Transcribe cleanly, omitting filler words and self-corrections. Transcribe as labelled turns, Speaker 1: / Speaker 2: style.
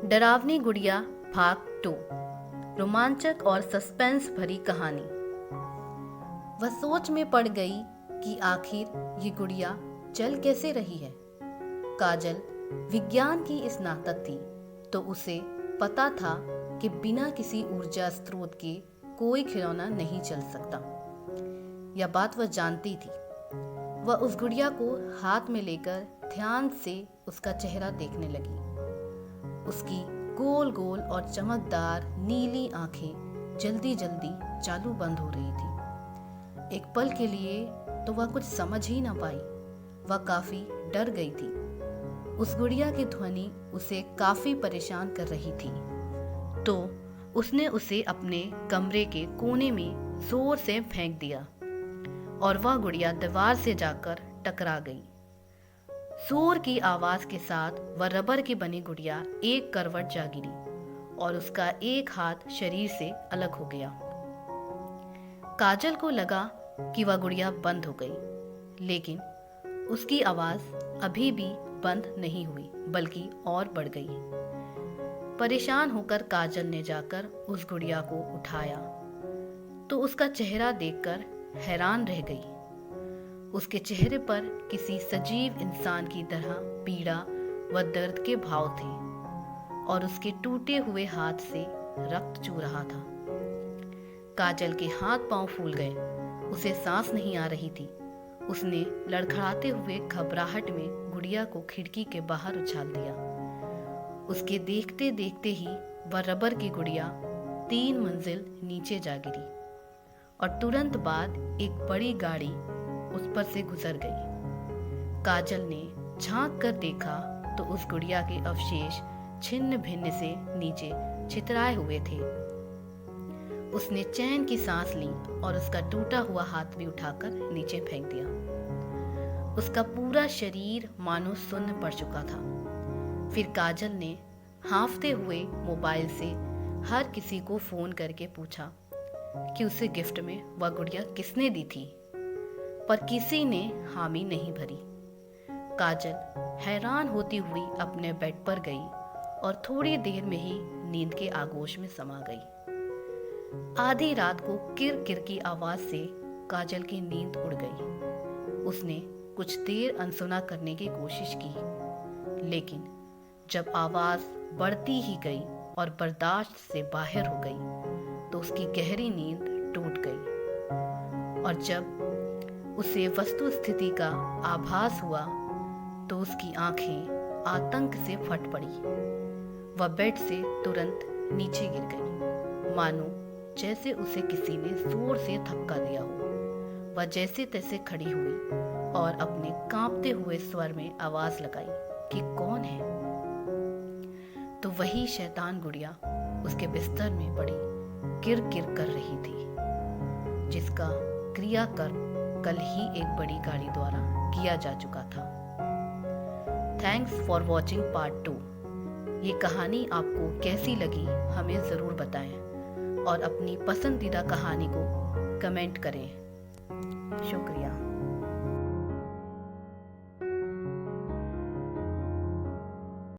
Speaker 1: डरावनी गुड़िया भाग 2। रोमांचक और सस्पेंस भरी कहानी। वह सोच में पड़ गई कि आखिर ये गुड़िया चल कैसे रही है। काजल विज्ञान की स्नातक थी, तो उसे पता था कि बिना किसी ऊर्जा स्रोत के कोई खिलौना नहीं चल सकता। यह बात वह जानती थी। वह उस गुड़िया को हाथ में लेकर ध्यान से उसका चेहरा देखने लगी। उसकी गोल गोल और चमकदार नीली आंखें जल्दी जल्दी चालू बंद हो रही थी। एक पल के लिए तो वह कुछ समझ ही ना पाई। वह काफी डर गई थी। उस गुड़िया की ध्वनि उसे काफी परेशान कर रही थी, तो उसने उसे अपने कमरे के कोने में जोर से फेंक दिया और वह गुड़िया दीवार से जाकर टकरा गई। जोर की आवाज के साथ वह रबर की बनी गुड़िया एक करवट जा गिरी और उसका एक हाथ शरीर से अलग हो गया। काजल को लगा कि वह गुड़िया बंद हो गई, लेकिन उसकी आवाज अभी भी बंद नहीं हुई, बल्कि और बढ़ गई। परेशान होकर काजल ने जाकर उस गुड़िया को उठाया तो उसका चेहरा देखकर हैरान रह गई। उसके चेहरे पर किसी सजीव इंसान की तरह पीड़ा व दर्द के भाव थे और उसके टूटे हुए हाथ से रक्त चू रहा था। काजल के हाथ पांव फूल गए। उसे सांस नहीं आ रही थी। उसने लड़खड़ाते हुए घबराहट में गुड़िया को खिड़की के बाहर उछाल दिया। उसके देखते देखते ही वह रबर की गुड़िया 3 मंजिल नीचे जा गिरी और तुरंत बाद एक बड़ी गाड़ी उस पर से गुजर गई। काजल ने झांक कर देखा तो उस गुड़िया के अवशेष छिन्न भिन्न से नीचे छितराए हुए थे। उसने चैन की सांस ली और उसका टूटा हुआ हाथ भी उठाकर नीचे फेंक दिया। उसका पूरा शरीर मानो सुन्न पड़ चुका था। फिर काजल ने हांफते हुए मोबाइल से हर किसी को फोन करके पूछा कि उसे गिफ्ट में वह गुड़िया किसने दी थी, पर किसी ने हामी नहीं भरी। काजल हैरान होती हुई अपने बेड पर गई और थोड़ी देर में ही नींद के आगोश में समा गई। आधी रात को किर किर की आवाज से काजल की नींद उड़ गई। उसने कुछ देर अनसुना करने की कोशिश की, लेकिन जब आवाज बढ़ती ही गई और बर्दाश्त से बाहर हो गई तो उसकी गहरी नींद टूट गई और जब उसे वस्तु स्थिति का आभास हुआ तो उसकी आंखें आतंक से फट पड़ी। वह बेड से तुरंत नीचे गिर गई, मानो जैसे उसे किसी ने जोर से धक्का दिया हो। वह जैसे तैसे खड़ी हुई और अपने कांपते हुए स्वर में आवाज लगाई कि कौन है। तो वही शैतान गुड़िया उसके बिस्तर में पड़ी किर किर कर रही थी, जिसका क्रियाकर्म कल ही एक बड़ी गाड़ी द्वारा किया जा चुका था। Thanks for watching part 2। ये कहानी आपको कैसी लगी हमें ज़रूर बताएं और अपनी पसंदीदा कहानी को कमेंट करें। शुक्रिया।